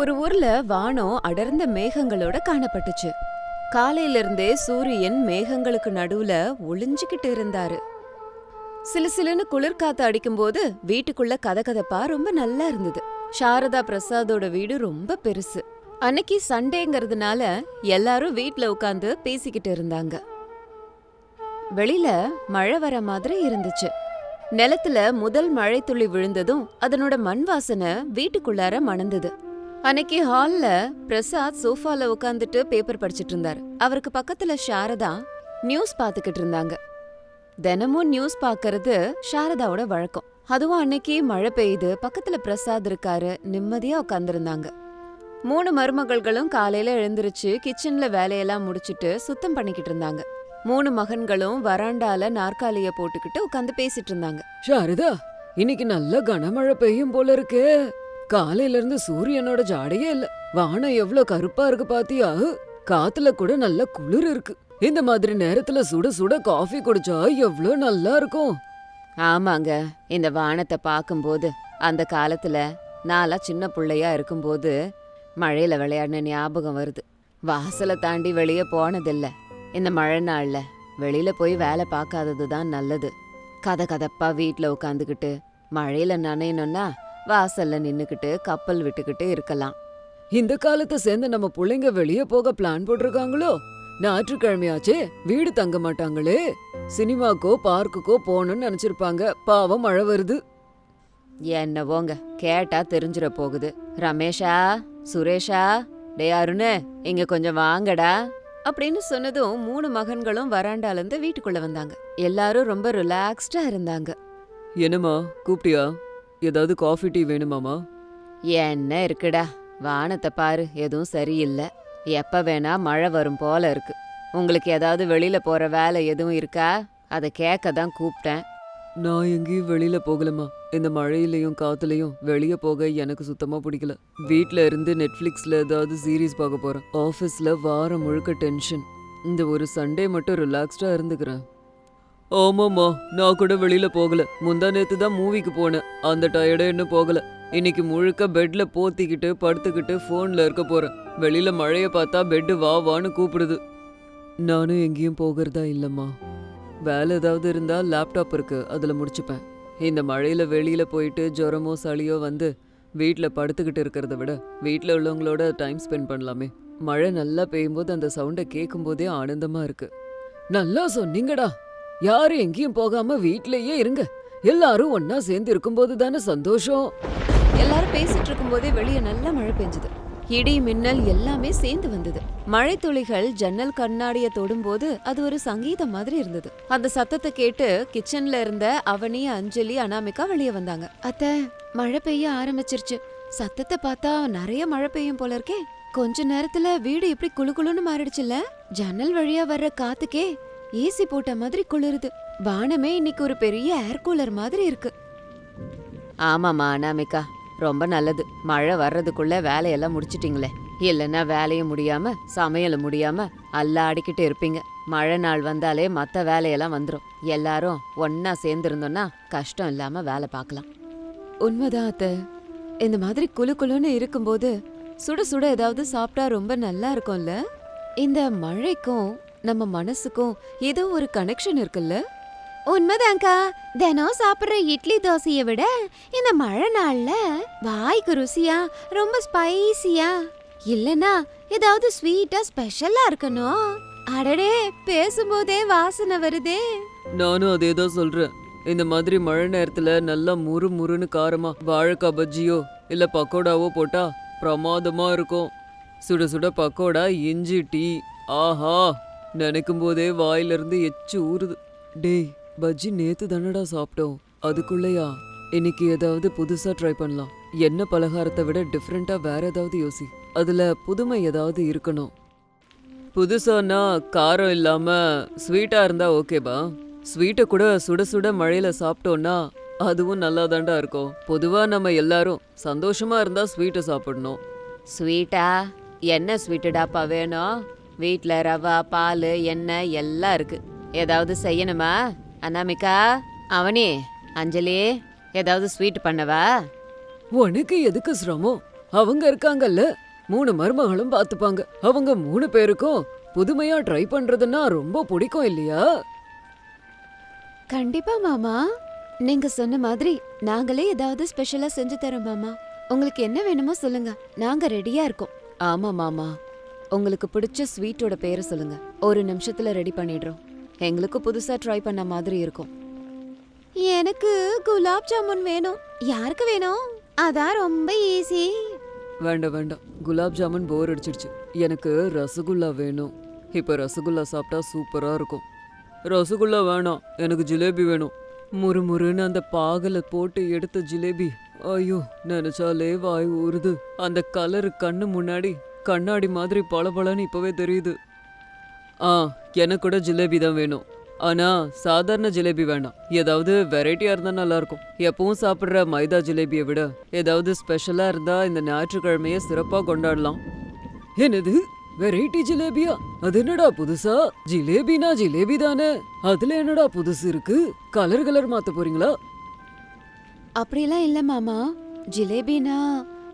ஒரு ஊர்ல வானம் அடர்ந்த மேகங்களோட காணப்பட்டுச்சு. காலையில இருந்தே சூரியன் மேகங்களுக்கு நடுவுல ஒளிஞ்சுக்கிட்டு இருந்தாரு. சிலுசிலுன்னு குளிர்காத்து அடிக்கும்போது வீட்டுக்குள்ள கதகதப்பா ரொம்ப நல்லா இருந்தது. சாரதா பிரசாதோட வீடு ரொம்ப பெருசு. அன்னைக்கு சண்டேங்கிறதுனால எல்லாரும் வீட்ல உட்காந்து பேசிக்கிட்டு இருந்தாங்க. வெளியில மழை வர மாதிரி இருந்துச்சு. நிலத்துல முதல் மழை துளி விழுந்ததும் அதனோட மண் வாசனை வீட்டுக்குள்ளார மணந்தது. அன்னைக்கு ஹால்ல பிரசாத் சோஃபால உட்காந்துட்டு பேப்பர் படிச்சிட்டு இருந்தாரு. அவருக்கு பக்கத்துல சாரதா நியூஸ் பாத்துக்கிட்டு இருந்தாங்க. தினமும் நியூஸ் பாக்குறது சாரதாவோட வழக்கம். அதுவும் அன்னைக்கு மழை பெய்யுது, பக்கத்துல பிரசாத் இருக்காரு, நிம்மதியா உட்காந்துருந்தாங்க. 3 மருமகள்களும் காலையில எழுந்திருச்சு கிச்சன்ல வேலையெல்லாம் முடிச்சிட்டு சுத்தம் பண்ணிக்கிட்டு இருந்தாங்க. 3 மகன்களும் வராண்டால நாற்காலிய போட்டுக்கிட்டு உட்காந்து பேசிட்டு இருந்தாங்க. சாரதா, இன்னைக்கு நல்ல கனமழை பெய்யும் போல இருக்கு. காலையில இருந்து சூரியனோட ஜாடையே இல்ல. வானம் எவ்வளவு கருப்பா இருக்கு பாத்தியா? காத்துல கூட நல்ல குளிர் இருக்கு. இந்த மாதிரி நேரத்துல சுட சுட காஃபி குடிச்சா எவ்வளவு நல்லா இருக்கும். ஆமாங்க, இந்த வானத்தை பார்க்கும்போது அந்த காலத்துல நாளா சின்ன பிள்ளையா இருக்கும்போது மழையில விளையாடின ஞாபகம் வருது. வாசலை தாண்டி வெளியே போனதில்ல. இந்த மழை நாள்ல வெளியில போய் வேலை பார்க்காதது தான் நல்லது. கதப்பா வீட்ல உட்காந்துக்கிட்டு மழையில நனையணும்னா வாசல்ல நின்னுக்கிட்டு கப்பல் விட்டுக்கிட்டு இருக்கலாம். இந்த காலத்தை சேர்ந்து நம்ம பிள்ளைங்க வெளியே போக பிளான் போட்டிருக்காங்களோ? ஞாயிற்றுக்கிழமையாச்சே, வீடு தங்க மாட்டாங்களே. சினிமாக்கோ பார்க்குக்கோ போகணும்னு நினைச்சிருப்பாங்க. பாவம் மழை வருது. என்னவோங்க, கேட்டா தெரிஞ்சிட போகுது. ரமேஷா, சுரேஷா, டே அருணு, இங்க கொஞ்சம் வாங்கடா அப்படின்னு சொன்னதும் 3 மகன்களும் வராண்டால இருந்து வீட்டுக்குள்ள வந்தாங்க. எல்லாரும் ரொம்ப ரிலாக்ஸ்டா இருந்தாங்க. என்னம்மா கூப்பிட்டியா? ஏதாவது காஃபி டீ வேணுமாமா? என்ன இருக்குடா, வானத்தை பாரு, எதுவும் சரியில்லை. எப்ப வேணா மழை வரும் போல இருக்கு. உங்களுக்கு ஏதாவது வெளியில போற வேலை எதுவும் இருக்கா? அதை கேட்க தான் கூப்பிட்டேன். நான் எங்கேயும் வெளியில போகலம்மா. இந்த மழையிலையும் காத்துலயும் வெளியே போக எனக்கு சுத்தமா பிடிக்கல. வீட்ல இருந்து நெட்ஃபிளிக்ஸ்ல ஏதாவது சீரீஸ் பார்க்க போறேன். ஆஃபீஸ்ல வாரம் முழுக்க டென்ஷன். இந்த ஒரு சண்டே மட்டும் ரிலாக்ஸ்டா இருந்துக்கிறேன். ஆமாம்மா, நான் கூட வெளியில போகல. முந்தா நேத்து தான் மூவிக்கு போனேன். அந்த டயர்டே இன்னும் போகல. இன்னைக்கு முழுக்க பெட்ல போத்திக்கிட்டு படுத்துக்கிட்டு போன்ல இருக்க போறேன். வெளியில மழைய பார்த்தா பெட்டு வா வான்னு கூப்பிடுது. நானும் எங்கேயும் போகிறதா இல்லம்மா. வேலை ஏதாவது இருந்தா லேப்டாப் இருக்கு, அதுல முடிச்சுப்பேன். இந்த மழையில வெளியில போயிட்டு ஜுரமோ சளியோ வந்து வீட்ல படுத்துக்கிட்டு இருக்கிறத விட வீட்ல உள்ளவங்களோட டைம் ஸ்பெண்ட் பண்ணலாமே. மழை நல்லா பெய்யும்போது அந்த சவுண்டை கேட்கும் போதே ஆனந்தமா இருக்கு. நல்லா சொன்னீங்கடா. யாரும் எங்கேயும் போகாம வீட்லயே இருங்க. எல்லாரும் ஒன்னா சேர்ந்து இருக்கும்போது தானே சந்தோஷம். எல்லாரும் பேசிட்டு இருக்கும்போதே வெளியே நல்ல மழை பெஞ்சது. இடி மின்னல் எல்லாமே சேர்ந்து வந்தது. மழை துளிகள் ஜன்னல் கண்ணாடிய தொடும்போது அது ஒரு சங்கீதம் மாதிரி இருந்தது. அந்த சத்தத்தை கேட்டு கிச்சன்ல இருந்த அவனி, அஞ்சலி, அனாமிகா வெளியே வந்தாங்க. அத்தை, மழை பெய்ய ஆரம்பிச்சிருச்சு. சத்தத்தை பார்த்தா நிறைய மழை பெய்யும் போல இருக்கே. கொஞ்ச நேரத்துல வீடு இப்படி குளுகுளுன்னு மாறிடுச்சுல்ல. ஜன்னல் வழியா வர்ற காத்துக்கே ஏசி போட்ட மாதிரி குளிருது. வானமே இன்னைக்கு ஒரு பெரிய ஏர் கூலர் மாதிரி இருக்கு. ஆமாமா அனாமிகா, ரொம்ப நல்லது. மழை வர்றதுக்குள்ள வேலையெல்லாம் முடிச்சிட்டீங்களே. இல்லைன்னா வேலையும் முடியாம சமையலும் முடியாம அல்லாடிக்கிட்டு இருப்பீங்க. மழை நாள் வந்தாலே மற்ற வேலையெல்லாம் வந்துடும். எல்லாரும் ஒன்னா சேர்ந்துருந்தோம்னா கஷ்டம் இல்லாம வேலை பார்க்கலாம். உண்மைதான் அத்தை. இந்த மாதிரி குளு குளுன்னு இருக்கும்போது சுட சுட ஏதாவது சாப்பிட்டா ரொம்ப நல்லா இருக்கும்ல. இந்த மழைக்கும் நம்ம மனசுக்கும் ஏதோ ஒரு கனெக்ஷன் இருக்குல்ல. உண்மைதான்க்கா. தினம் சாப்பிடுற இட்லி தோசைய விட இந்த மழை நாள்ல வாய்க்கு ருசியா ரொம்ப ஸ்பைசியா இல்லனா ஏதாவது ஸ்வீட்டா ஸ்பெஷலா இருக்கணும். அடடே, பேசும்போதே வாசனை வருதே. நானும் அதே தான் சொல்றேன். இந்த மாதிரி மழை நேரத்துல நல்லா முறு முறுன்னு காரமா வாழைக்காய் பஜ்ஜியோ இல்ல பக்கோடாவோ போட்டா பிரமாதமா இருக்கும். சுட சுட பக்கோடா, இஞ்சி டீ, ஆஹா, நினைக்கும் போதே வாயிலிருந்து எச்சு ஊறுது. டேய், பஜ்ஜி நேத்து தானடா சாப்பிட்டோம், அதுக்குள்ளயா? இன்னைக்கு ஏதாவது புதுசா ட்ரை பண்ணலாம். என்ன பலகாரத்தை விட டிஃப்ரெண்டா வேற ஏதாவது யோசி. அதுல புதுமை ஏதாவது இருக்கணும். புதுசானா காரம் இல்லாம ஸ்வீட்டா இருந்தா ஓகேபா. ஸ்வீட்டை கூட சுட சுட மழையில சாப்பிட்டோம்னா அதுவும் நல்லா தாண்டா இருக்கும். பொதுவா நம்ம எல்லாரும் சந்தோஷமா இருந்தா ஸ்வீட்டை சாப்பிடணும். ஸ்வீட்டா? என்ன ஸ்வீட்டுடாப்பா வேணும்? வீட்ல ரவா, பால், எண்ணெய் எல்லாம் இருக்கு. ஏதாவது செய்யணுமா? அனாமிகா, அவனி, அஞ்சலி, ஏதாவது ஸ்வீட் பண்ணவா? உனக்கு எதுக்கு சிரமம்? அவங்க இருக்காங்கல்ல, 3 மருமகளும் பாத்துப்பாங்க. அவங்க 3 பேருக்கும் புதுமையா ட்ரை பண்றதுன்னா ரொம்ப பிடிக்கும் இல்லையா? கண்டிப்பா மாமா. நீங்க சொன்ன மாதிரி நாங்களே ஏதாவது ஸ்பெஷலா செஞ்சு தரோம் மாமா. உங்களுக்கு என்ன வேணுமோ சொல்லுங்க, நாங்க ரெடியா இருக்கோம். ஆமா மாமா, உங்களுக்கு பிடிச்ச ஸ்வீட்டோட பேரை சொல்லுங்க, ஒரு நிமிஷத்துல ரெடி பண்ணிடுறோம். எங்களுக்கு புதுசா ட்ரை பண்ண மாதிரி இருக்கும். எனக்கு குலாப் ஜாமுன் வேணும். யாருக்கு வேணும்? அதான் ரொம்ப ஈஸி. வேண்டாம் வேண்டாம், குலாப் ஜாமுன் போர் அடிச்சிடுச்சு. எனக்கு ரசகுல்லா வேணும். இப்ப ரசகுல்லா சாப்பிட்டா சூப்பரா இருக்கும். ரசகுல்லா வேணாம், எனக்கு ஜிலேபி வேணும். முறுமுறுன்னு அந்த பாகல போட்டு எடுத்த ஜிலேபி, ஐயோ நினைச்சாலே வாய் ஊறுது. அந்த கலரு கண்ணு முன்னாடி கண்ணாடி மாதிரி பளபளன்னு இப்பவே தெரியுது. எனக்கு கூட ஜிலேபி தான் வேணும். ஆனா சாதாரண ஜிலேபி வேண்டாம், ஏதாவது வெரைட்டியா இருந்தா நல்லா இருக்கும். எப்பவும் சாப்பிடுற மைதா ஜிலேபியை விட ஏதாவது ஸ்பெஷலா இருந்தா இந்த ஞாயிற்றுக்கிழமைய சிறப்பா கொண்டாடலாம். என்னது வெரைட்டி ஜிலேபியா? அது என்னடா புதுசா? ஜிலேபினா ஜிலேபி தானே, அதுல என்னடா புதுசு இருக்கு? கலர் மாத்த போறீங்களா? அப்படிலாம் இல்ல மாமா. ஜிலேபினா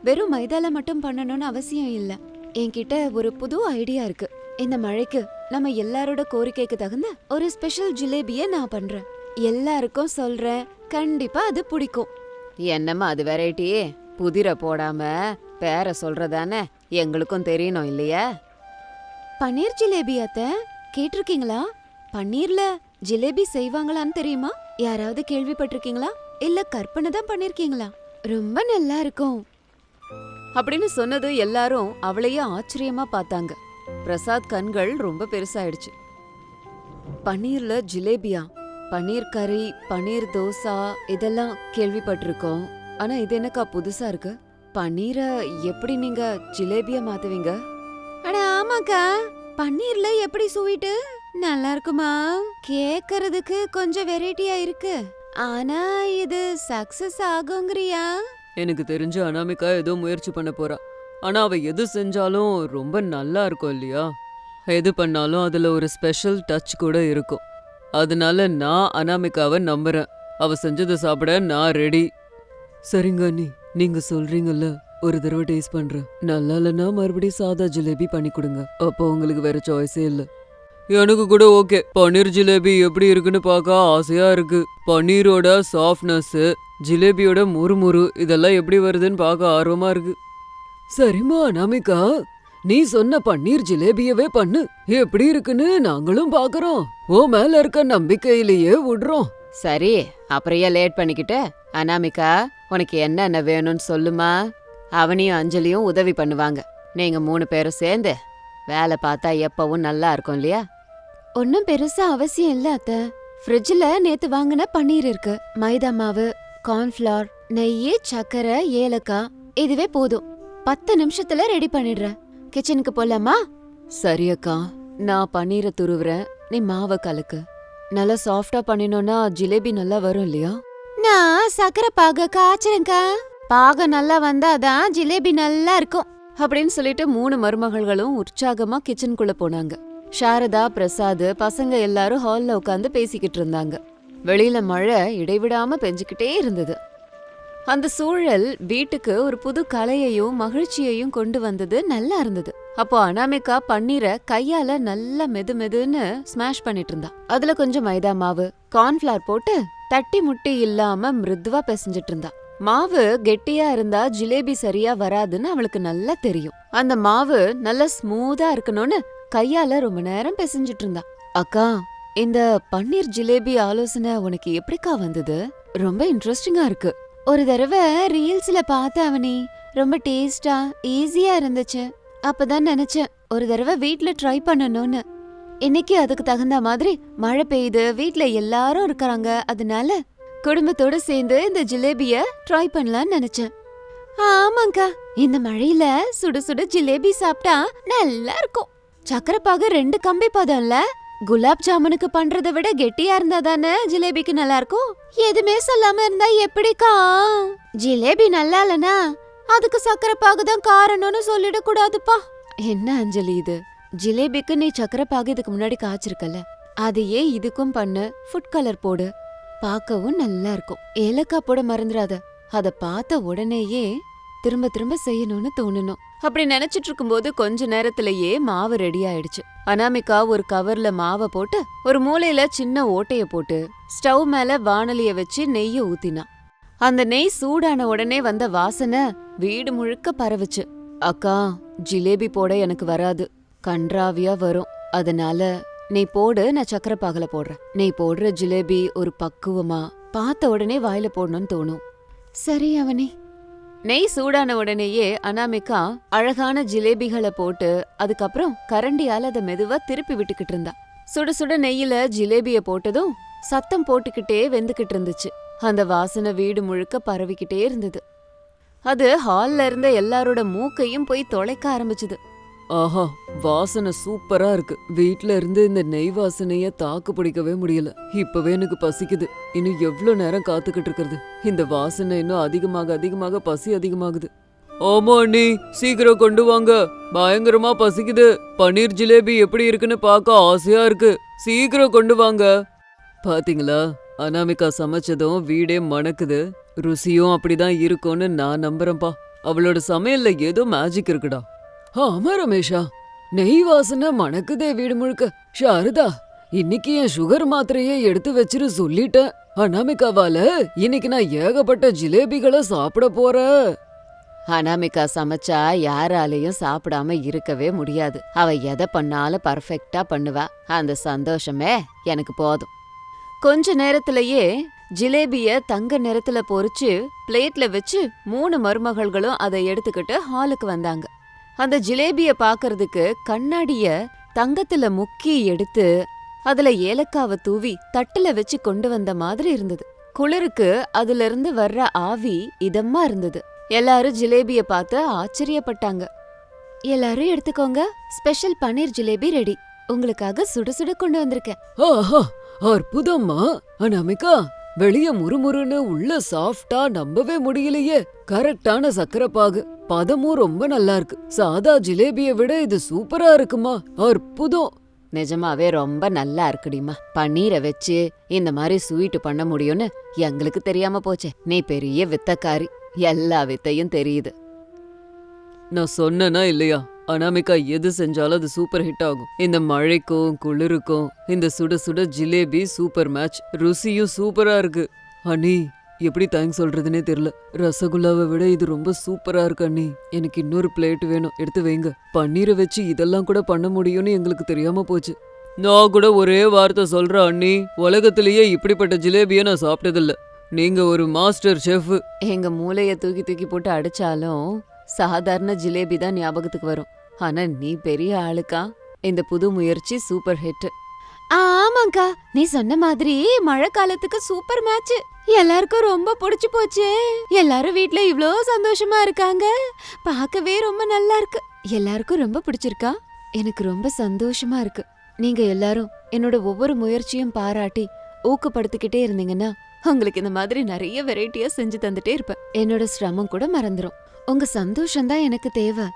வெறும் மைதால மட்டும் பண்ணணும்னு அவசியம் இல்ல. என்கிட்ட ஒரு புது ஐடியா இருக்கு. இந்த மழைக்கு நம்ம எல்லாரோட கோரிக்கைக்கு தகுந்த ஒரு ஸ்பெஷல் ஜிலேபிய நான் பண்றேன். எல்லாருக்கும் சொல்றேன், கண்டிப்பா அது பிடிக்கும். என்னம்மா அது வெரைட்டி? புதிரை போடாம பேரை சொல்றதானே எங்களுக்கும் தெரியணும் இல்லையா? பன்னீர் ஜிலேபி அத்த, கேட்டிருக்கீங்களா? பன்னீர்ல ஜிலேபி செய்வாங்களான்னு தெரியுமா? யாராவது கேள்விப்பட்டிருக்கீங்களா? இல்ல கற்பனை தான் பண்ணிருக்கீங்களா? ரொம்ப நல்லா இருக்கும் அப்படின்னு சொன்னது எல்லாரும் அவளையே ஆச்சரியமா பார்த்தாங்க. பிரசாத் கண்கள் ரொம்ப பெருசாயிடுச்சு. பன்னீர்ல ஜிலேபியா? பன்னீர் கறி, பன்னீர் தோசா இதெல்லாம் கேள்விப்பட்டிருக்கோம். ஆனா இது என்னக்கா புதுசா இருக்கு? பன்னீரை எப்படி நீங்க ஜிலேபியா மாத்துவீங்க? அட ஆமாக்கா, பன்னீர்ல எப்படி ஸ்வீட்டு நல்லா இருக்குமா? கேக்குறதுக்கு கொஞ்சம் வெரைட்டியா இருக்கு. ஆனா இது சக்சஸ் ஆகுங்கறியா? எனக்கு தெரிஞ்ச அனாமிகா ஏதோ முயற்சி பண்ண போறா. ஆனா அவ எது செஞ்சாலும் ரொம்ப நல்லா இருக்கும் இல்லையா? எது பண்ணாலும் அதுல ஒரு ஸ்பெஷல் டச் கூட இருக்கும். அதனால நான் அனாமிகாவை நம்புறேன். அவ செஞ்சதை சாப்பிட நான் ரெடி. சரிங்க அண்ணி, நீங்க சொல்றீங்கல்ல, ஒரு தடவை டேஸ்ட் பண்றேன். நல்லா இல்லைன்னா மறுபடியும் சாதா ஜிலேபி பண்ணி கொடுங்க. அப்போ உங்களுக்கு வேற சாய்ஸே இல்லை. எனக்கு கூட ஓகே. பன்னீர் ஜிலேபி எப்படி இருக்குன்னு பார்க்க ஆசையா இருக்கு. பன்னீரோட சாஃப்ட்னஸ், ஜிலேபியோட முறுமுறு இதெல்லாம் எப்படி வருதுன்னு பார்க்க ஆர்வமா இருக்கு. சரிம்மா அனாமிகா, நீ சொன்ன பன்னீர் ஜிலேபியவே பண்ணு. எப்படி இருக்குன்னு நாங்களும் பாக்குறோம். ஓ மேல இருக்க நம்பிக்கையிலேயே விடுறோம். சரி, அப்புறம் ஏன் லேட் பண்ணிக்கிட்டு? அனாமிகா, உனக்கு என்னென்ன வேணும்னு சொல்லுமா. அவனியும் அஞ்சலியும் உதவி பண்ணுவாங்க. நீங்க 3 பேரும் சேர்ந்து வேலை பார்த்தா எப்பவும் நல்லா இருக்கும் இல்லையா? ஒன்னும் பெருசா அவசியம் இல்ல அத்த. ஃப்ரிட்ஜ்ல நேத்து வாங்கின பன்னீர் இருக்கு. மைதா மாவு, கார்ன்ஃபிளவர், நெய், சக்கரை, ஏலக்காய், இதுவே போதும். 10 நிமிஷத்துல ரெடி பண்ணிடுறேன். கிச்சனுக்கு போலாமா? சரி அக்கா, நான் பன்னீரை துருவுறேன், நீ மாவை கலக்கு. நல்லா சாஃப்டா பண்ணினோம்னா ஜிலேபி நல்லா வரும் இல்லையா? நான் சக்கரை பாக காய்ச்சறேன்க்கா. பாகம் நல்லா வந்தாதான் ஜிலேபி நல்லா இருக்கும் அப்படின்னு சொல்லிட்டு 3 மருமகள்களும் உற்சாகமா கிச்சனுக்குள்ள போனாங்க. சாரதா, பிரசாத் பசங்க எல்லாரும் ஹால்ல உட்காந்து பேசிக்கிட்டு இருந்தாங்க. வெளியில மழை இடைவிடாம பெஞ்சுக்கிட்டே இருந்தது. அந்த சூழல் வீட்டுக்கு ஒரு புது கலையையும் மகிழ்ச்சியையும் கொண்டு வந்தது. நல்லா இருந்தது. அப்போ அனாமிகா பன்னீரை கையால நல்லா மெதுன்னு ஸ்மாஷ் பண்ணிட்டு இருந்தா. அதுல கொஞ்சம் மைதா மாவு, கார்ன்ஃபிளவர் போட்டு தட்டி முட்டி இல்லாம மிருதுவா பிசைஞ்சிட்டு இருந்தா. மாவு கெட்டியா இருந்தா ஜிலேபி சரியா வராதுன்னு அவளுக்கு நல்லா தெரியும். அந்த மாவு நல்லா ஸ்மூதா இருக்கணும்னு கையால ரொம்ப நேரம் பிசைஞ்சிட்டு இருந்தா. அக்கா, இந்த பன்னீர் ஜிலேபி ஆலோசனை உனக்கு எப்படிக்கா வந்தது? ரொம்ப இன்ட்ரெஸ்டிங்கா இருக்கு. ஒரு தடவை ரீல்ஸ்ல பார்த்த அவனி, ரொம்ப டேஸ்டா ஈஸியா இருந்துச்சு. அப்பதான் நினைச்சேன் ஒரு தடவை வீட்ல ட்ரை பண்ணணும்னு. இன்னைக்கு அதுக்கு தகுந்த மாதிரி மழை பெய்யுது, வீட்ல எல்லாரும் இருக்காங்க. அதனால குடும்பத்தோட சேர்ந்து இந்த ஜிலேபிய ட்ரை பண்ணலாம்னு நினைச்சேன். ஆமாங்கா, இந்த மழையில சுட சுட ஜிலேபி சாப்பிட்டா நல்லா இருக்கும். சக்கரை பாகு 2 கம்பி பதம்ல. குலாப் ஜாமுனுக்கு பண்றதை விட கெட்டியா இருந்தா தானே ஜிலேபிக்கு நல்லா இருக்கும். எதுவுமே சொல்லாம இருந்தா எப்படிக்கா? ஜிலேபி நல்லா இல்லனா அதுக்கு சக்கரை பாகு தான் காரணம்னு சொல்லிட கூடாதுப்பா. என்ன அஞ்சலி இது? ஜிலேபிக்கு நீ சக்கரை பாகு இதுக்கு முன்னாடி காய்ச்சிருக்கல, அதையே இதுக்கும் பண்ணு. ஃபுட் கலர் போடு, பார்க்கவும் நல்லா இருக்கும். ஏலக்காய் போட மறந்துடாத. அத பார்த்த உடனேயே திரும்ப திரும்ப செய்யணும்னு தோணணும். அப்படி நினைச்சிட்டு இருக்கும்போது கொஞ்ச நேரத்திலேயே மாவு ரெடி ஆயிடுச்சு. அனாமிகா ஒரு கவர்ல மாவை போட்டு ஒரு மூலையில சின்ன ஓட்டைய போட்டு ஸ்டவ் மேல வாணலிய வச்சு நெய்ய ஊத்தினா. அந்த நெய் சூடான உடனே வந்த வாசனை வீடு முழுக்க பரவுச்சு. அக்கா, ஜிலேபி போட எனக்கு வராது, கன்றாவியா வரும். அதனால நீ போடு, நான் சக்கரை பாகல போடுறேன். நீ போடுற ஜிலேபி ஒரு பக்குவமா பார்த்த உடனே வாயில போடணும்னு தோணும். சரி அவனி. நெய் சூடான உடனேயே அனாமிகா அழகான ஜிலேபிகளை போட்டு அதுக்கப்புறம் கரண்டியால அதை மெதுவா திருப்பி விட்டுக்கிட்டு இருந்தா. சுட சுட நெய்யில ஜிலேபிய போட்டதும் சத்தம் போட்டுக்கிட்டே வெந்துகிட்டு இருந்துச்சு. அந்த வாசனை வீடு முழுக்க பரவிக்கிட்டே இருந்தது. அது ஹால்ல இருந்த எல்லாரோட மூக்கையும் போய் தொலைக்க ஆரம்பிச்சுது. ஆஹா, வாசனை சூப்பரா இருக்கு. வீட்ல இருந்து இந்த நெய் வாசனைய தாக்கு பிடிக்கவே முடியல. இப்பவே எனக்கு பசிக்குது. இன்னும் எவ்வளவு நேரம் காத்துக்கிட்டு இருக்கிறது? இந்த வாசனை இன்னும் அதிகமாக பசி அதிகமாகுது. ஆமா அண்ணி, சீக்கிரம் கொண்டு வாங்க, பயங்கரமா பசிக்குது. பன்னீர் ஜிலேபி எப்படி இருக்குன்னு பார்க்க ஆசையா இருக்கு. சீக்கிரம் கொண்டு வாங்க. பாத்தீங்களா, அனாமிகா சமைச்சதும் வீடே மணக்குது. ருசியும் அப்படிதான் இருக்கும்னு நான் நம்புறேன்பா. அவளோட சமையல்ல ஏதோ மேஜிக் இருக்குடா. ஆமா ரமேஷா, நெய் வாசனை மணக்குதே வீடு முழுக்க. ஷாரதா, இன்னைக்கு என் சுகர் மாத்திரையே எடுத்து வச்சிரு சொல்லிட்டேன். அனாமிகாவால இன்னைக்கு நான் ஏகப்பட்ட ஜிலேபிகளை சாப்பிட போறேன். அனாமிகா சமைச்சா யாராலையும் சாப்பிடாம இருக்கவே முடியாது. அவ எதை பண்ணாலும் பர்ஃபெக்டா பண்ணுவா. அந்த சந்தோஷமே எனக்கு போதும். கொஞ்ச நேரத்திலேயே ஜிலேபிய தங்க நிறத்துல பொரிச்சு பிளேட்ல வச்சு 3 மருமகள்களும் அதை எடுத்துக்கிட்டு ஹாலுக்கு வந்தாங்க. அந்த ஜிலேபிய பாக்குறதுக்கு கண்ணாடிய தங்கத்துல முக்கி எடுத்து அதுல ஏலக்காவை தூவி தட்டுல வச்சு கொண்டு வந்த மாதிரி இருந்தது. குளிருக்கு அதுல இருந்து வர்ற ஆவி இதமா இருந்தது. எல்லாரும் ஜிலேபிய பார்த்து ஆச்சரியப்பட்டாங்க. எல்லாரும் எடுத்துக்கோங்க, ஸ்பெஷல் பன்னீர் ஜிலேபி ரெடி. உங்களுக்காக சுட சுட கொண்டு வந்திருக்கேன். ஆஹா, அற்புதம்மா. அனாமிகா, வெளிய முறுமுறுன்னு உள்ள சாஃப்டா, நம்பவே முடியலையே. கரெக்டான சக்கரை பாகு, பதமும் ரொம்ப நல்லா இருக்கு. சாதா ஜிலேபியை விட இது சூப்பரா இருக்குமா. அற்புதம். நிஜமாவே ரொம்ப நல்லா இருக்குடிமா. பன்னீரை வச்சு இந்த மாதிரி ஸ்வீட் பண்ண முடியும்னு எங்களுக்கு தெரியாம போச்சே. நீ பெரிய வித்தக்காரி, எல்லா வித்தையும் தெரியுது. நான் சொன்னனா இல்லையா, அனாமிகா எது செஞ்சாலும் அது சூப்பர் ஹிட் ஆகும். இந்த மழைக்கும் குளிருக்கும் இந்த சுட சுட ஜிலேபி சூப்பர் மேட்ச். ருசியும் சூப்பரா இருக்கு. அண்ணி, எப்படி தேங்க்ஸ் சொல்றதுன்னே தெரியல. ரசகுல்லாவை விட இது ரொம்ப சூப்பரா இருக்கு அண்ணி. எனக்கு இன்னொரு பிளேட் வேணும், எடுத்து வைங்க. பன்னீரை வச்சு இதெல்லாம் கூட பண்ண முடியும்னு எங்களுக்கு தெரியாம போச்சு. நான் கூட ஒரே வார்த்தை சொல்றேன் அண்ணி, உலகத்திலேயே இப்படிப்பட்ட ஜிலேபியை நான் சாப்பிட்டதில்ல. நீங்க ஒரு மாஸ்டர் ஷெஃப். எங்க மூளைய தூக்கி தூக்கி போட்டு அடிச்சாலும் சாதாரண ஜிலேபி தான் ஞாபகத்துக்கு வரும். ஆனா நீ பெரிய ஆளுக்கா. இந்த புது முயற்சி சூப்பர் ஹிட். ஆமாங்கா, நீ சொன்ன மாதிரி மழை காலத்துக்கு சூப்பர் மேட்ச். எல்லாருக்கும் ரொம்ப பிடிச்சு போச்சே. எல்லாரும் வீட்ல இவ்ளோ சந்தோஷமா இருக்காங்க. பார்க்கவே ரொம்ப நல்லா இருக்கு. எல்லாருக்கும் ரொம்ப பிடிச்சிருக்கா? எனக்கு ரொம்ப சந்தோஷமா இருக்கு. நீங்க எல்லாரும் என்னோட ஒவ்வொரு முயற்சியும் பாராட்டி ஊக்கப்படுத்திக்கிட்டே இருந்தீங்கன்னா உங்களுக்கு இந்த மாதிரி நிறைய வெரைட்டியா செஞ்சு தந்துட்டே இருப்பேன். என்னோட சிரமம் கூட மறந்துரும். உங்க சந்தோஷம் தான் எனக்கு தேவை.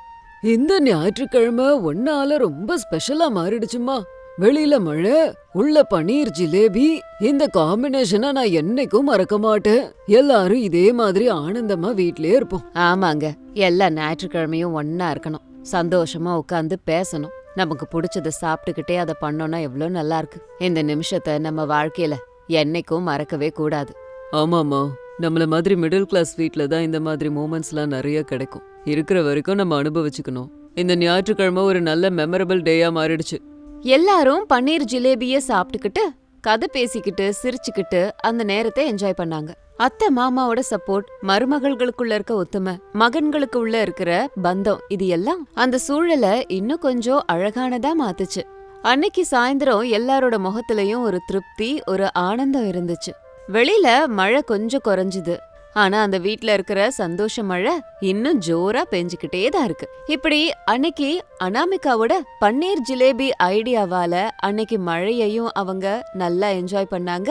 இந்த ஞாயிற்றுக்கிழமை ஒன்னால ரொம்ப ஸ்பெஷலா மாறிடுச்சுமா. வெளியில மழை, உள்ள பன்னீர் ஜிலேபி. இந்த காம்பினேஷனை நான் என்னைக்கும் மறக்க மாட்டேன். எல்லாரும் இதே மாதிரி ஆனந்தமா வீட்லயே இருப்போம். ஆமாங்க, எல்லா ஞாயிற்றுக்கிழமையும் ஒன்னா இருக்கணும். சந்தோஷமா உட்காந்து பேசணும். நமக்கு பிடிச்சத சாப்பிட்டுக்கிட்டே அதை பண்ணோம்னா எவ்வளவு நல்லா இருக்கு. இந்த நிமிஷத்தை நம்ம வாழ்க்கையில என்னைக்கும் மறக்கவே கூடாது. ஆமாமா, நம்மள மாதிரி மிடில் கிளாஸ் வீட்ல தான் இந்த மாதிரி மூமெண்ட்ஸ்லாம் நிறைய கிடைக்கும். இருக்கிற வரைக்கும் நம்ம அனுபவிச்சுக்கணும். இந்த ஞாயிற்றுக்கிழமை ஒரு நல்ல மெமரபிள் டேயா மாறிடுச்சு. எல்லாரும் பன்னீர் ஜிலேபிய சாப்பிட்டுக்கிட்டு கதை பேசிக்கிட்டு சிரிச்சுக்கிட்டு அந்த நேரத்தை என்ஜாய் பண்ணாங்க. அத்தை மாமாவோட சப்போர்ட், மருமகள்களுக்குள்ள இருக்க ஒத்துமை, மகன்களுக்கு உள்ள இருக்கிற பந்தம், இது எல்லாம் அந்த சூழலை இன்னும் கொஞ்சம் அழகானதா மாத்துச்சு. அன்னைக்கு சாயந்தரம் எல்லாரோட முகத்திலையும் ஒரு திருப்தி, ஒரு ஆனந்தம் இருந்துச்சு. வெளியில மழை கொஞ்சம் குறைஞ்சுது. ஆனா அந்த வீட்ல இருக்கிற சந்தோஷ மழை இன்னும் ஜோரா பெஞ்சுக்கிட்டே தான் இருக்கு. இப்படி அன்னைக்கு அனாமிகாவோட பன்னீர் ஜிலேபி ஐடியாவால அன்னைக்கு மழையையும் அவங்க நல்லா என்ஜாய் பண்ணாங்க.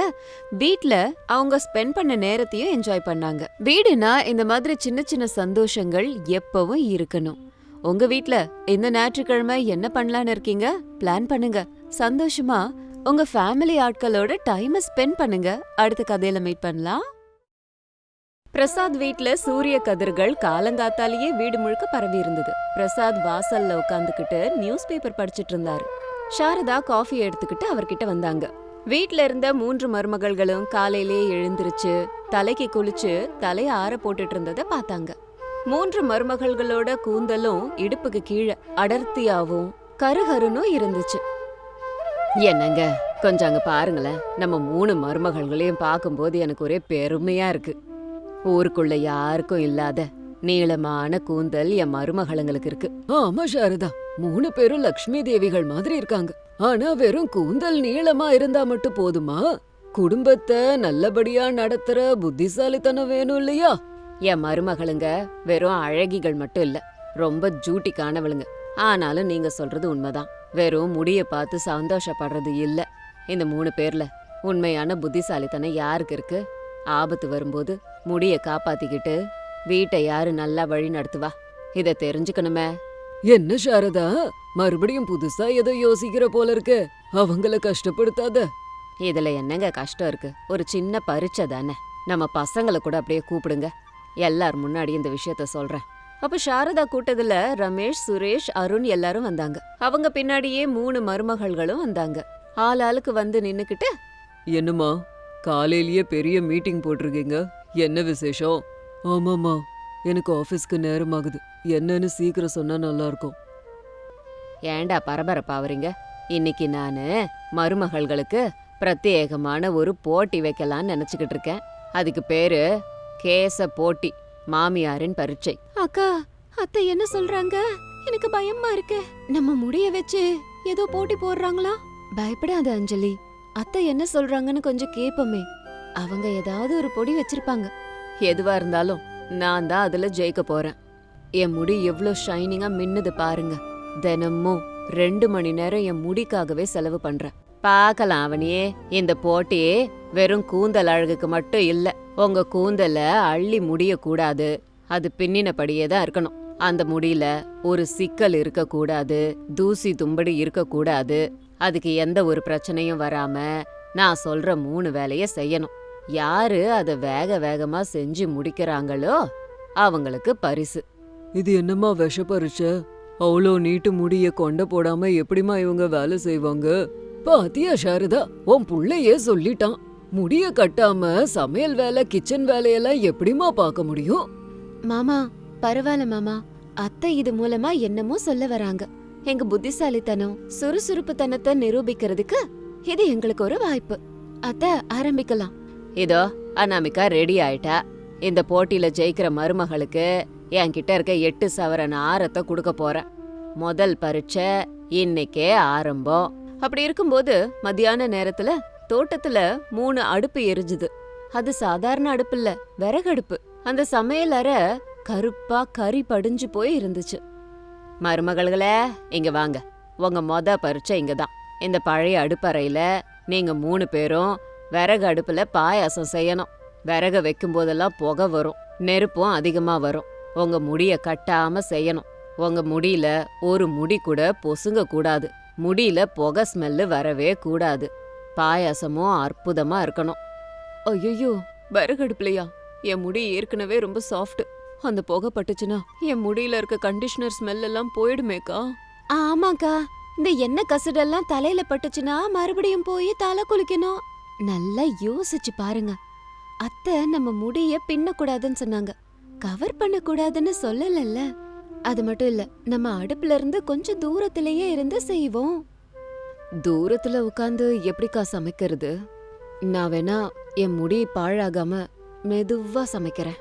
வீட்ல அவங்க ஸ்பெண்ட் பண்ண நேரத்தையும் என்ஜாய் பண்ணாங்க. வீடுனா இந்த மாதிரி சின்ன சின்ன சந்தோஷங்கள் எப்பவும் இருக்கணும். உங்க வீட்ல இந்த ஞாயிற்றுக்கிழமை என்ன பண்ணலான்னு இருக்கீங்க? பிளான் பண்ணுங்க. சந்தோஷமா உங்க ஃபேமிலி ஆட்களோட டைமை ஸ்பெண்ட் பண்ணுங்க. அடுத்த கதையில மீட் பண்ணலாம். பிரசாத் வீட்ல சூரிய கதிர்கள் காலங்காத்தாலேயே வீடு முழுக்க பரவி இருந்தது. பிரசாத் வாசல்ல உட்காந்துக்கிட்டு நியூஸ் பேப்பர் படிச்சிட்டு இருந்தாரு. சாரதா காஃபி எடுத்துக்கிட்டு அவர்கிட்ட வந்தாங்க. வீட்ல இருந்த 3 மருமகள்களும் காலையிலேயே எழுந்திருச்சு தலைக்கு குளிச்சு தலைய ஆற போட்டுட்டு இருந்தத பார்த்தாங்க. 3 மருமகள்களோட கூந்தலும் இடுப்புக்கு கீழே அடர்த்தியாவும் கருகருன்னு இருந்துச்சு. என்னங்க, கொஞ்சம் அங்க பாருங்களேன். நம்ம 3 மருமகள்களையும் பார்க்கும்போது எனக்கு ஒரே பெருமையா இருக்கு. ஊருக்குள்ள யாருக்கும் இல்லாத நீளமான கூந்தல் என் மருமகளுங்களுக்கு இருக்கு. ஆமா சாரதா, 3 பேரும் லக்ஷ்மி தேவிகள் மாதிரி இருக்காங்க. ஆனா வெறும் கூந்தல் நீளமா இருந்தா மட்டும் போதுமா? குடும்பத்தை நல்லபடியா நடத்துற புத்திசாலித்தனம் வேணும் இல்லையா? என் மருமகளுங்க வெறும் அழகிகள் மட்டும் இல்ல, ரொம்ப ஜூட்டிக்கானவளுங்க. ஆனாலும் நீங்க சொல்றது உண்மைதான். வெறும் முடிய பார்த்து சந்தோஷப்படுறது இல்ல. இந்த 3 பேர்ல உண்மையான புத்திசாலித்தனம் யாருக்கு இருக்கு? ஆபத்து வரும்போது முடிய காப்பாத்திக்கிட்டு வீட்டை யாரு நல்லா வழி நடத்துவா? இத தெரிஞ்சுக்கணுமே. என்ன சாரதா, மறுபடியும் புதுசா ஏதோ யோசிக்கிற போல இருக்கு. அவங்கள கஷ்டப்படுத்தாத. இதுல என்னங்க கஷ்டம் இருக்கு? ஒரு சின்ன பரீட்சை தானே. நம்ம பசங்களை கூட அப்படியே கூப்பிடுங்க. எல்லார் முன்னாடி இந்த விஷயத்த சொல்றேன். அப்ப சாரதா கூட்டத்துல ரமேஷ், சுரேஷ், அருண் எல்லாரும் வந்தாங்க. அவங்க பின்னாடியே 3 மருமகள்களும் வந்தாங்க. ஆளாளுக்கு வந்து நின்னுக்கிட்டு, என்னம்மா, காலையிலேயே பெரிய மீட்டிங் போட்டிருக்கீங்க, என்ன விசேஷம்? ஆமாம்மா, எனக்கு ஆபீஸ்க்கு நேரமாகுது, என்னன்னு சீக்கிரம் சொன்னா நல்லா இருக்கும். ஏண்டா பரபரப்பாவறீங்க? இன்னைக்கு நானு மருமகள்களுக்கு பிரத்யேகமான ஒரு போட்டி வைக்கலான்னு நினைச்சுக்கிட்டு இருக்கேன். அதுக்கு பேரு கேச போட்டி, மாமியாரின் பரீட்சை. அக்கா, அத்தை என்ன சொல்றாங்க? எனக்கு பயமா இருக்கு. நம்ம முடிய வச்சு ஏதோ போட்டி போடுறாங்களா? பயப்படாத அஞ்சலி, அத்தை என்ன சொல்றாங்கன்னு கொஞ்சம் கேப்பமே. அவங்க ஏதாவது ஒரு பொடி வச்சிருப்பாங்க. எதுவா இருந்தாலும் நான் தான் அதுல ஜெயிக்க போறேன். என் முடி எவ்ளோ ஷைனிங்கா மின்னுது பாருங்க. தினமும் 2 மணி நேரம் என் முடிக்காகவே செலவு பண்றேன். பார்க்கலாம் அவனியே, இந்த போட்டியே வெறும் கூந்தல் அழகுக்கு மட்டும் இல்ல. உங்க கூந்தல அள்ளி முடிய கூடாது, அது பின்னினபடியே தான் இருக்கணும். அந்த முடியில ஒரு சிக்கல் இருக்க கூடாது, தூசி தும்படி இருக்க கூடாது. அதுக்கு எந்த ஒரு பிரச்சனையும் வராம நான் சொல்ற 3 வேலைய செய்யணும். யாரு அத வேக வேகமா செஞ்சு முடிக்கிறாங்களோ அவங்களுக்கு பரிசு. இது என்னம்மா விஷ பரீட்சை? அவ்வளோ நீட்டு முடிய கொண்ட போடாம எப்படிமா இவங்க வேலை செய்வாங்க? பாத்தியா சாரதா, உன் புள்ளையே சொல்லிட்டான். முடிய கட்டாம சமையல் வேலை, கிச்சன் வேலையெல்லாம் எப்படிமா பார்க்க முடியும்? மாமா, பரவாயில்ல மாமா. அத்தை இது மூலமா என்னமோ சொல்ல வராங்க. எங்க புத்திசாலித்தனம், சுறுசுறுப்புத்தனத்தை நிரூபிக்கிறதுக்கு இது எங்களுக்கு ஒரு வாய்ப்பு. அத்தை, ஆரம்பிக்கலாம். இதோ அனாமிகா ரெடி ஆயிட்டா. இந்த போட்டியில ஜெயிக்கிற மருமகளுக்கு என்கிட்ட இருக்க 8 சவரன் ஆரத்தை கொடுக்க போறேன். முதல் பரீட்சை இன்னைக்கே ஆரம்பம். அப்படி இருக்கும்போது மத்தியான நேரத்துல தோட்டத்துல 3 அடுப்பு எரிஞ்சுது. அது சாதாரண அடுப்பு இல்ல, விறகடுப்பு. அந்த சமையல் அறை கருப்பா கறி படிஞ்சு போய் இருந்துச்சு. மருமகள்களே, இங்க வாங்க. உங்க பரீட்சை இங்கதான். இந்த பழைய அடுப்பறையில நீங்க 3 பேரும் விறகு அடுப்புல பாயாசம் செய்யணும். விறக வைக்கும் போதெல்லாம் புகை வரும், நெருப்பும் அதிகமா வரும். உங்க முடிய கட்டாம செய்யணும். உங்க முடியில ஒரு முடி கூட பொசுங்க கூடாது. முடியில புகை ஸ்மெல்லு வரவே கூடாது. பாயாசமும் அற்புதமா இருக்கணும். ஐயோ, விறகு அடுப்புலையா? என் முடி ஏற்கனவே ரொம்ப சாஃப்ட். அந்த புகை பட்டுச்சுன்னா என் முடியில இருக்க கண்டிஷனர் ஸ்மெல் எல்லாம் போயிடுமேக்கா. ஆமாக்கா, இந்த எண்ணெய் கசடெல்லாம் தலையில பட்டுச்சுன்னா மறுபடியும் போய் தலை குளிக்கணும். நல்லா யோசிச்சு பாருங்க. அத்தை நம்ம முடிய பின்னக்கூடாதுன்னு சொன்னாங்க, கவர் பண்ணக்கூடாதுன்னு சொல்லலல்ல. அது மட்டும் இல்ல, நம்ம அடுப்புல இருந்து கொஞ்சம் தூரத்திலேயே இருந்து செய்வோம். தூரத்துல உட்காந்து எப்படிக்கா சமைக்கிறது? நான் வேணா என் முடி பாழாகாம மெதுவா சமைக்கிறேன்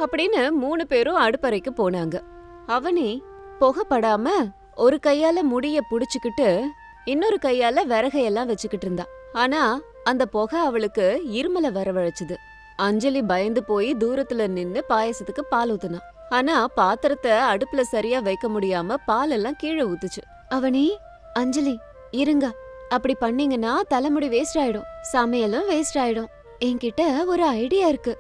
அப்படின்னு 3 பேரும் அடுப்பறைக்கு போனாங்க. அவனி புகைப்படாம ஒரு கையால முடிய புடிச்சுக்கிட்டு இன்னொரு கையால விறகையெல்லாம் வச்சுக்கிட்டு இருந்தா. ஆனா அந்த புகை அவளுக்கு இருமல வரவழைச்சுது. அஞ்சலி பயந்து போய் தூரத்துல நின்னு பாயசத்துக்கு பால் ஊத்துனா. ஆனா பாத்திரத்தை அடுப்புல சரியா வைக்க முடியாம பால் எல்லாம் கீழே ஊத்துச்சு. அவனி, அஞ்சலி இருங்க, அப்படி பண்ணீங்கன்னா தலைமுடி வேஸ்ட் ஆயிடும், சமையலும் வேஸ்ட் ஆயிடும். என்கிட்ட ஒரு ஐடியா இருக்கு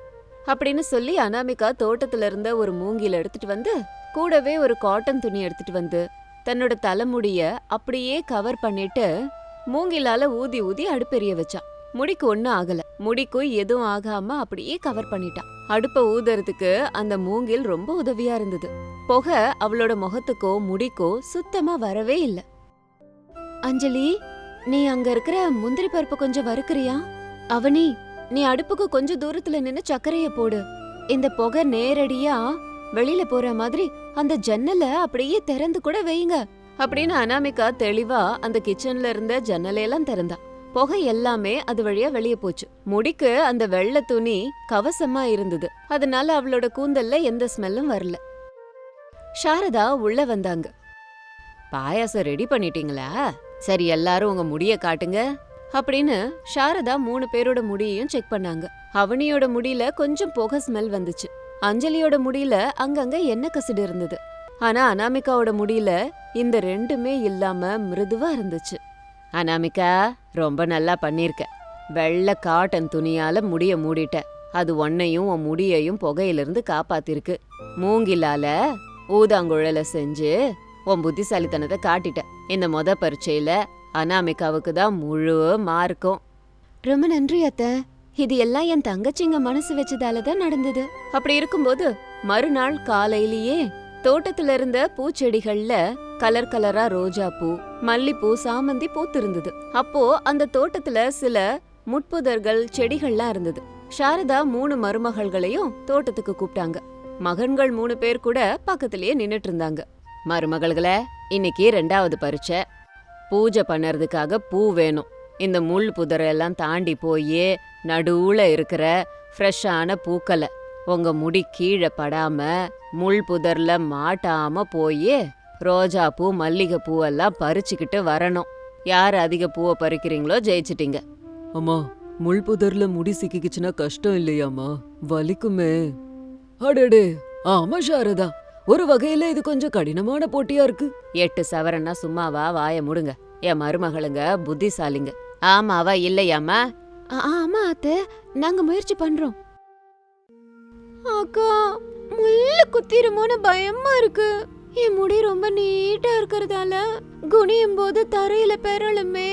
அப்படின்னு சொல்லி அனாமிகா தோட்டத்துல இருந்த ஒரு மூங்கில எடுத்துட்டு வந்து, கூடவே ஒரு காட்டன் துணி எடுத்துட்டு வந்து தன்னோட தலைமுடிய அப்படியே கவர் பண்ணிட்டு மூங்கிலால ஊதி ஊதி அடுப்பெரிய வச்சா. முடிக்கு ஒண்ணும் ஆகல. முடிக்கும் எதுவும் ஆகாம அப்படியே கவர் பண்ணிட்டான். அடுப்ப ஊதுறதுக்கு அந்த மூங்கில் ரொம்ப உதவியா இருந்தது. புகை அவளோட முகத்துக்கோ முடிக்கோ சுத்தமா வரவே இல்ல. அஞ்சலி, நீ அங்க இருக்கிற முந்திரி பருப்பு கொஞ்சம் வறுக்கிறியா? அவனி, நீ அடுப்புக்கு கொஞ்சம் தூரத்துல நின்னு சர்க்கரைய போடு. இந்த புகை நேரடியா வெளியில போற மாதிரி அந்த ஜன்னலை அப்படியே திறந்து கூட வைங்க அப்படின்னு அனாமிகா தெளிவா அந்த கிச்சன்ல இருந்த ஜன்னலையெல்லாம் திறந்தா. புகை எல்லாமே அது வழியா வெளியே போச்சு. முடிக்கு அந்த வெள்ளை துணி கவசமா இருந்தது. அதனால அவளோட கூந்தல்ல எந்த ஸ்மெல்லும் வரல. சாரதா உள்ள வந்தாங்க. பாயாசம் ரெடி பண்ணிட்டீங்களா? சரி, எல்லாரும் உங்க முடிய காட்டுங்க அப்படின்னு சாரதா 3 பேரோட முடியையும் செக் பண்ணாங்க. அவனியோட முடியில கொஞ்சம் புகை ஸ்மெல் வந்துச்சு. அஞ்சலியோட முடியில அங்கங்க எண்ணெய் கசிடு இருந்தது. ஆனா அனாமிகாவோட முடியில இந்த ரெண்டுமே இல்லாம மிருதுவா இருந்துச்சு. அனாமிகா, ரொம்ப நல்லா பண்ணிருக்க. வெள்ளை காட்டன் துணியால முடிய மூடிட்ட. அது உன்னையும் உன் முடியையும் புகையிலிருந்து காப்பாத்திருக்கு. மூங்கிலால ஊதாங்குழல செஞ்சு உன் புத்திசாலித்தனத்தை காட்டிட்ட. இந்த பரீட்சையில அனாமிகாவுக்கு தான் முழு மார்க்கும். ரொம்ப நன்றி அத்தை. இது எல்லாம் என் தங்கச்சிங்க மனசு வச்சதாலதான் நடந்தது. அப்படி இருக்கும்போது மறுநாள் காலையிலேயே தோட்டத்துல இருந்த பூச்செடிகள்ல கலர் கலரா ரோஜா பூ, மல்லிப்பூ, சாமந்தி பூத்திருந்தது. அப்போ அந்த தோட்டத்துல சில முட்புதர்கள் செடிகள்லாம் இருந்தது. சாரதா 3 மருமகள்களையும் தோட்டத்துக்கு கூப்பிட்டாங்க. மகன்கள் 3 பேர் கூட பக்கத்திலேயே நின்னுட்டு இருந்தாங்க. மருமகள்களே, இன்னைக்கு 2வது பரீட்சை. பூஜை பண்ணறதுக்காக பூ வேணும். இந்த முள் புதரெல்லாம் தாண்டி போய் நடுவுல இருக்கிற ஃப்ரெஷ்ஷான பூக்களை உங்க முடி கீழே படாம முள் புதர்ல மாட்டாம போய் ரோஜா பூ, மல்லிகை பூவெல்லாம் பறிச்சுக்கிட்டு வரணும். யார் அதிக பூவை பறிக்கிறீங்களோ ஜெயிச்சிட்டீங்க. அம்மா, முள் புதர்ல முடி சிக்கிக்குச்சுன்னா கஷ்டம் இல்லையாம்மா? வலிக்குமே. அடடே, ஆமா சாரதா, ஒரு வகையில இது கொஞ்சம் கடினமான போட்டியா இருக்கு. 8 சவரன்னா சும்மாவா? வாய முடுங்க. என் மருமகளுங்க புத்திசாலிங்க. ஆமாவா இல்லையாமா? ஆமா அத்தை, நாங்க முயற்சி பண்றோம். அக்கா, முள்ள குத்திருமோன்னு பயமா இருக்கு. என் முடி ரொம்ப நீட்டா இருக்கறதால குனியும் போது தரையில பெறலுமே.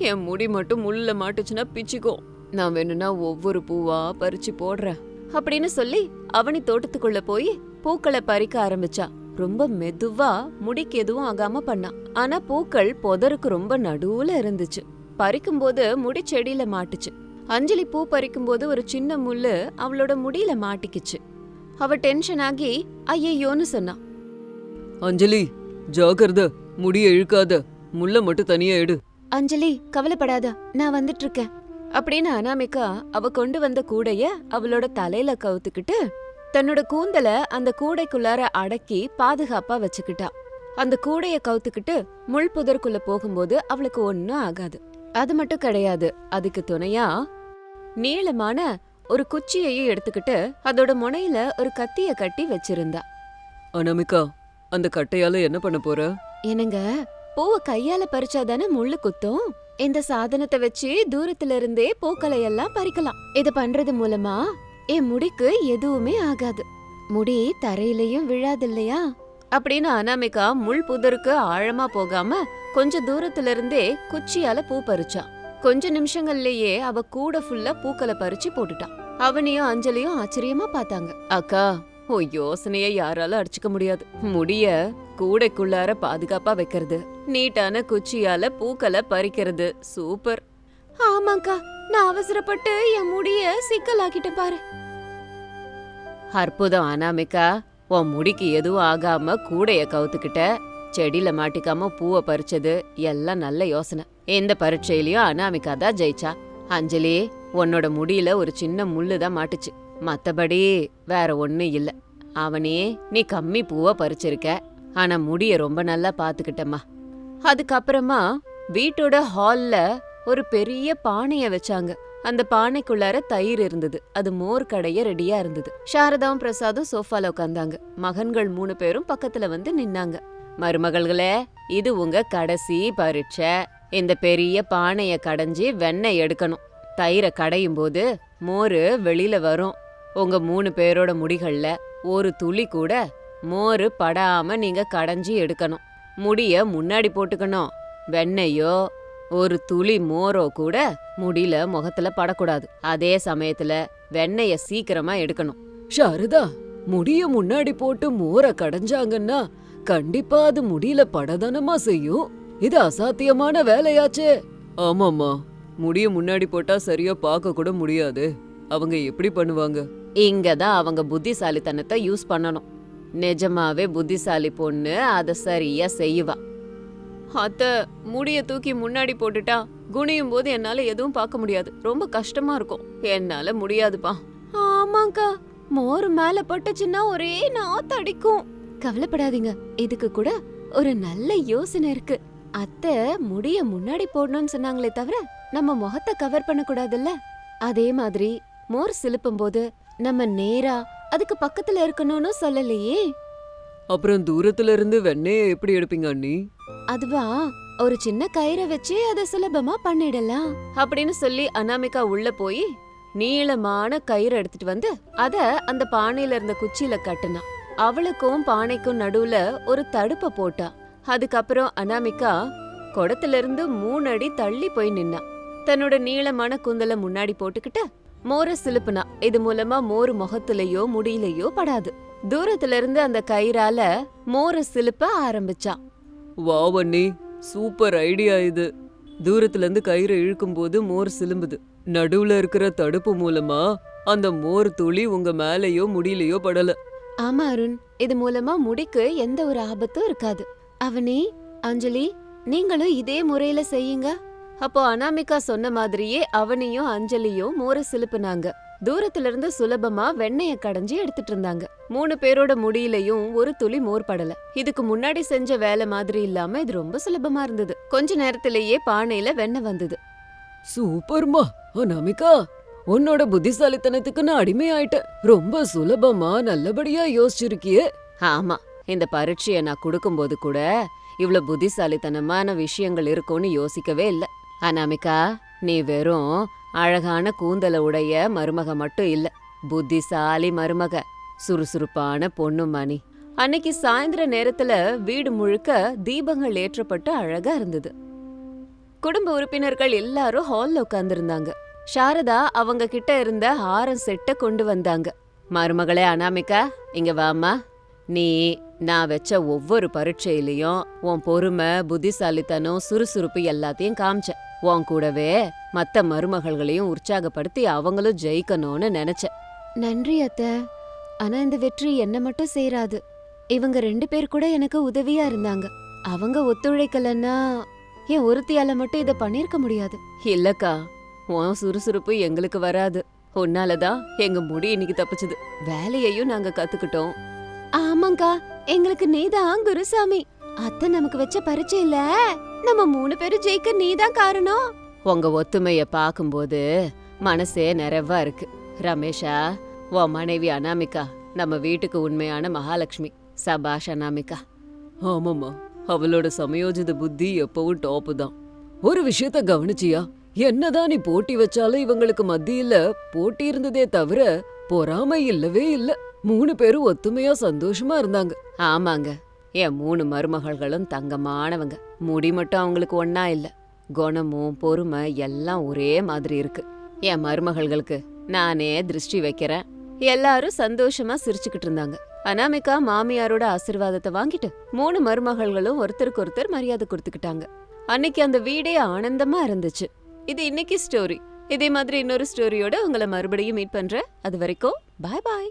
என் முடி மட்டும் முள்ள மாட்டுச்சுன்னா பிச்சுக்கோ. நான் வேணும்னா ஒவ்வொரு பூவா பறிச்சு போடுறேன் அப்படின்னு சொல்லி அவனி தோட்டத்துக்குள்ள போய் பூக்களை பறிக்க ஆரம்பிச்சா. ரொம்ப மெதுவா, முடிக்கு எதுவும் ஆகாம பண்ணா. ஆனா பூக்கள் புதருக்கு ரொம்ப நடுவுல இருந்துச்சு. பறிக்கும்போது முடி செடியில மாட்டுச்சு. அஞ்சலி பூ பறிக்கும்போது ஒரு சின்ன முள்ளு அவளோட முடியில மாட்டிக்கிச்சு. அவ டென்ஷன் ஆகி ஐயோன்னு சொன்னா. அஞ்சலி, ஜாக்கிரத, முடிய இழுக்காத, முள்ள மட்டும் தனியா எடு. அஞ்சலி, கவலைப்படாத, நான் வந்துட்டு இருக்கேன் அப்படின்னு அனாமிகா அவ கொண்டு வந்த கூடைய அவளோட தலையில கவுத்துக்கிட்டு தன்னோட கூந்தல அந்த கூடைக்குள்ளார அடக்கி பாதுகாப்பா வச்சுக்கிட்டா. அந்த கூடைய கவுத்துக்கிட்டு முள் புதருக்குள்ள போகும்போது அவளுக்கு ஒன்னும் ஆகாது. அது மட்டும் கிடையாது, அதுக்கு துணையா நீளமான ஒரு குச்சியையும் எடுத்துக்கிட்டு அதோட முனையில ஒரு கத்திய கட்டி வச்சிருந்தா. அனாமிகா, அந்த கட்டையால என்ன பண்ண போற? என்னங்க, பூவை கையால பறிச்சாதானே முள்ளு குத்தும். இந்த சாதனத்தை வச்சு தூரத்துல இருந்தே பூக்களை எல்லாம் பறிக்கலாம். இது பண்றது மூலமா என் முடிக்கு எதுவுமே ஆகாது, முடி தரையிலயும் விழாது இல்லையா அப்படின்னு அனாமிகா முள் புதருக்கு ஆழமா போகாம கொஞ்ச தூரத்துல இருந்தே குச்சியால பூ பறிச்சா. கொஞ்ச நிமிஷங்கள்லயே அவ கூட ஃபுல்லா பூக்களை பறிச்சு போட்டுட்டான். அவனையும் அஞ்சலியும் ஆச்சரியமா பார்த்தாங்க. அக்கா, யோசனைய யாரால அடிச்சுக்க முடியாது. முடிய கூடைக்குள்ளார பாதுகாப்பா வைக்கிறது, நீட்டான குச்சியால பூக்களை பறிக்கிறது, சூப்பர். ஆமாக்கா, நான் அவசரப்பட்டு என் முடிய சிக்கலாக்கிட்ட பாரு. அற்புதம் அனாமிகா, உன் முடிக்கு எதுவும் ஆகாம கூடைய கவுத்துக்கிட்ட, செடியில மாட்டிக்காம பூவை பறிச்சது எல்லாம் நல்ல யோசனை. எந்த பரீட்சையிலயும் அனாமிகா தான் ஜெயிச்சா. அஞ்சலி, உன்னோட முடியில ஒரு சின்ன முள்ளுதான் மாட்டுச்சு, மத்தபடி வேற ஒண்ணும் இல்ல. அவனே, நீ கம்மி பூவை பறிச்சிருக்க, ஆனா முடிய ரொம்ப நல்லா பாத்துக்கிட்டம்மா. அதுக்கப்புறமா வீட்டோட ஹால்ல ஒரு பெரிய பானைய வச்சாங்க. அந்த பானைக்குள்ளார தயிர் இருந்தது. அது மோர் கடைய ரெடியா இருந்தது. சாரதாவும் பிரசாதும் சோஃபால உட்காந்தாங்க. மகன்கள் 3 பேரும் பக்கத்துல வந்து நின்னாங்க. மருமகள்களே, இது உங்க கடைசி பரீட்சை. இந்த பெரிய பானைய கடைஞ்சி வெண்ணெய் எடுக்கணும். தயிரை கடையும் போது மோரு வெளியில வரும். உங்க 3 பேரோட முடிகள்ல ஒரு துளி கூட மோரு படாம நீங்க கடைஞ்சி எடுக்கணும். முடிய முன்னாடி போட்டுக்கணும். வெண்ணெயோ ஒரு துளி மோரோ கூட முடியல முகத்துல படக்கூடாது. அதே சமயத்துல வெண்ணெய சீக்கிரமா எடுக்கணும். சாரதா, முடிய முன்னாடி போட்டு மோரை கடைஞ்சாங்கன்னா கண்டிப்பா அது முடியல படதானமா செய்யும். இது அசாத்தியமான வேலையாச்சே. ஆமாம்மா, முடிய முன்னாடி போட்டா சரியா பார்க்க கூட முடியாது. அவங்க எப்படி பண்ணுவாங்க? இங்கதான் அவங்க புத்திசாலித்தனத்தை யூஸ் பண்ணணும். நிஜமாவே புத்திசாலி பொண்ணு அத சரியா செய்வா. அத்த, முடிய தூக்கி முன்னாடி போட்டுட்டா குனியும் போது என்னால எதுவும் பார்க்க முடியாது. ரொம்ப கஷ்டமா இருக்கும். என்னால முடியாதுப்பா. ஆமாக்கா, மோர் மேல பட்டுச்சுன்னா ஒரே நாத்தடிக்கும். கவலைப்படாதீங்க, இதுக்கு கூட ஒரு நல்ல யோசனை இருக்கு. அத்தை முடிய முன்னாடி போடணும்னு சொன்னாங்களே தவிர நம்ம முகத்தை கவர் பண்ண கூடாதுல்ல. அதே மாதிரி மோர் சிலுப்பும் போது நம்ம நேரா அதுக்கு பக்கத்துல இருக்கணும்னு சொல்லலையே. அப்புறம் தூரத்துல இருந்து வெண்ணெய எப்படி எடுப்பீங்க அண்ணி? அதுவா, ஒரு சின்ன கயிறை வச்சு அதை சுலபமா பண்ணிடலாம் அப்படின்னு சொல்லி அனாமிகா உள்ள போய் நீளமான கயிறு எடுத்துட்டு வந்து அத அந்த பானையில இருந்த குச்சியில கட்டுனா. அவளுக்கும் பானைக்கும் நடுவுல ஒரு தடுப்ப போட்டா. அதுக்கப்புறம் அனாமிகா குடத்துல இருந்து 3 அடி தள்ளி போய் நின்னா. தன்னோட நீளமான குந்தல முன்னாடி போட்டுக்கிட்டு மோர சிலுப்புனா. இது மூலமா மோர் முகத்திலேயோ முடியிலையோ படாது. தூரத்துல இருந்து அந்த கயிறால மோர சிலுப்ப ஆரம்பிச்சா. வாவ் அண்ணி, சூப்பர் ஐடியா இது. தூரத்துல இருந்து கயிறை இழுக்கும் போது மோர் சிலும்புது. நடுவுல இருக்கிற தடுப்பு மூலமா அந்த மோர் துளி உங்க மேலயோ முடியலையோ படல. ஆமா அருண், இது மூலமா முடிக்கு எந்த ஒரு ஆபத்தும் இருக்காது. அவனி, அஞ்சலி, நீங்களும் இதே முறையில செய்யுங்க. அப்போ அனாமிகா சொன்ன மாதிரியே அவனியும் அஞ்சலியும் மோர சிலுப்புனாங்க. தூரத்துல இருந்து சுலபமா வெண்ணெய கடைஞ்சி எடுத்துட்டு இருந்தாங்க. 3 பேரோட முடியிலையும் ஒரு துளி மோர் படல. இதுக்கு முன்னாடி செஞ்ச வேலை மாதிரி இல்லாம இது ரொம்ப சுலபமா இருந்தது. கொஞ்ச நேரத்திலேயே பானையில வெண்ணெய் வந்தது. சூப்பர்மா அனாமிகா, உன்னோட புத்திசாலித்தனத்துக்கு நான் அடிமையாயிட்டேன். ரொம்ப சுலபமா நல்லபடியா யோசிச்சிருக்கியே. ஆமா, இந்த பரீட்சைய நான் கொடுக்கும்போது கூட இவ்ளோ புத்திசாலித்தனமான விஷயங்கள் இருக்கும்னு யோசிக்கவே இல்ல. அனாமிகா, நீ வெறும் அழகான கூந்தல உடைய மருமக மட்டும் இல்ல, புத்திசாலி மருமக, சுறுசுறுப்பான பொண்ணு மணி. அன்னைக்கு சாயந்தர நேரத்துல வீடு முழுக்க தீபங்கள் ஏற்றப்பட்டு அழகா இருந்தது. குடும்ப உறுப்பினர்கள் எல்லாரும் ஹால்ல உட்கார்ந்திருந்தாங்க. சாரதா அவங்க கிட்ட இருந்த ஹாரம் செட்ட கொண்டு வந்தாங்க. மருமகளே அனாமிகா, இங்க வாமா. நீ நான் வச்ச ஒவ்வொரு பரீட்சையிலையும் உன் பொறுமை, புத்திசாலித்தனம், சுறுசுறுப்பு எல்லாத்தையும் காமிச்ச. உன் கூடவே மத்த மருமகள்களையும் உற்சாகப்படுத்தி அவங்களும் ஜெயிக்கணும்னு நினைச்ச. நன்றி அத்த. ஆனா இந்த வெற்றி என்ன மட்டும் சேராது. இவங்க 2 பேர் கூட எனக்கு உதவியா இருந்தாங்க. அவங்க ஒத்துழைக்கலன்னா என் ஒருத்தியால மட்டும் இத பண்ணிருக்க முடியாது. இல்லக்கா, உன் சுறுசுறுப்பு எங்களுக்கு வராது. உன்னாலதான் எங்க முடி இன்னைக்கு தப்பிச்சுது. வேலையையும் நாங்க கத்துக்கிட்டோம். ஆமாங்கா, எங்களுக்கு நீதான் குருசாமி. அத்தை நமக்கு வச்ச பரீட்சையில நம்ம 3 பேரும் ஜெயிக்க நீதான் காரணம். உங்க ஒத்துமைய பாக்கும்போது மனசே நிறைவா இருக்கு. ரமேஷா, உன் மனைவி அனாமிகா நம்ம வீட்டுக்கு உண்மையான மகாலட்சுமி. சபாஷ் அனாமிகா. ஆமாம்மா, அவளோட சமயோஜித புத்தி எப்பவும் டாப்பு தான். ஒரு விஷயத்த கவனிச்சியா? என்னதான் நீ போட்டி வச்சாலும் இவங்களுக்கு மத்தியில போட்டி இருந்ததே தவிர பொறாமை இல்லவே இல்ல. 3 பேரும் ஒத்துமையா சந்தோஷமா இருந்தாங்க. ஆமாங்க, என் 3 மருமகள்களும் தங்கமானவங்க. முடி மட்டும் அவங்களுக்கு ஒன்னா இல்ல, குணமும் பொறுமை எல்லாம் ஒரே மாதிரி இருக்கு. என் மருமகள்களுக்கு நானே திருஷ்டி வைக்கிறேன். எல்லாரும் சந்தோஷமா சிரிச்சுக்கிட்டு இருந்தாங்க. அனாமிகா மாமியாரோட ஆசீர்வாதத்தை வாங்கிட்டு 3 மருமகள்களும் ஒருத்தருக்கு ஒருத்தர் மரியாதை கொடுத்துக்கிட்டாங்க. அன்னைக்கு அந்த வீடே ஆனந்தமா இருந்துச்சு. இது இன்னைக்கு ஸ்டோரி. இதே மாதிரி இன்னொரு ஸ்டோரியோட உங்களை மறுபடியும் மீட் பண்றேன். அது வரைக்கும் பாய் பாய்.